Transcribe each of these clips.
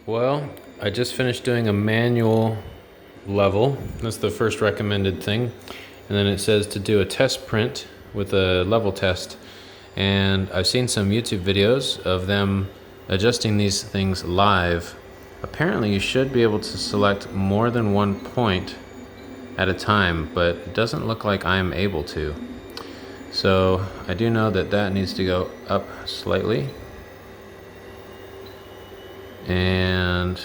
Well, I just finished doing a manual level. That's the first recommended thing. And then it says to do a test print with a level test. And I've seen some YouTube videos of them adjusting these things live. Apparently you should be able to select more than one point at a time, but it doesn't look like I'm able to. So I do know that that needs to go up slightly. And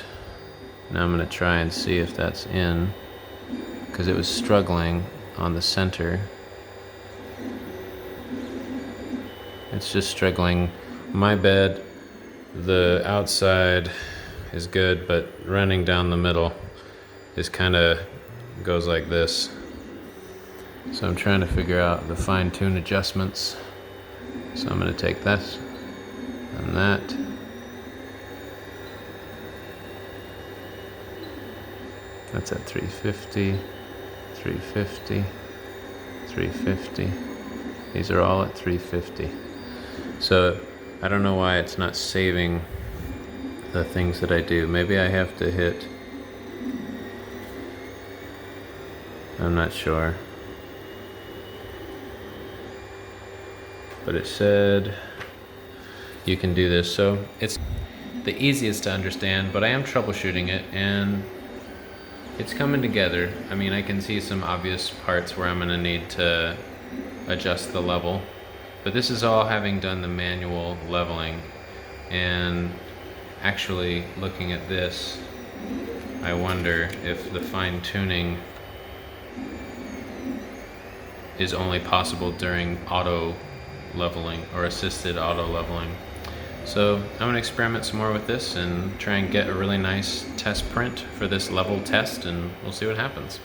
now I'm going to try and see if that's in, because it was struggling on the center. It's just struggling. My bed, the outside is good, but running down the middle is kind of goes like this. So I'm trying to figure out the fine-tune adjustments. So I'm going to take this and that. That's at 350, 350, 350. These are all at 350. So I don't know why it's not saving the things that I do. Maybe I have to hit, I'm not sure. But it said you can do this. So it's the easiest to understand, but I am troubleshooting it and it's coming together. I mean, I can see some obvious parts where I'm going to need to adjust the level, but this is all having done the manual leveling. And actually looking at this, I wonder if the fine-tuning is only possible during auto leveling or assisted auto leveling. So I'm going to experiment some more with this and try and get a really nice test print for this level test, and we'll see what happens.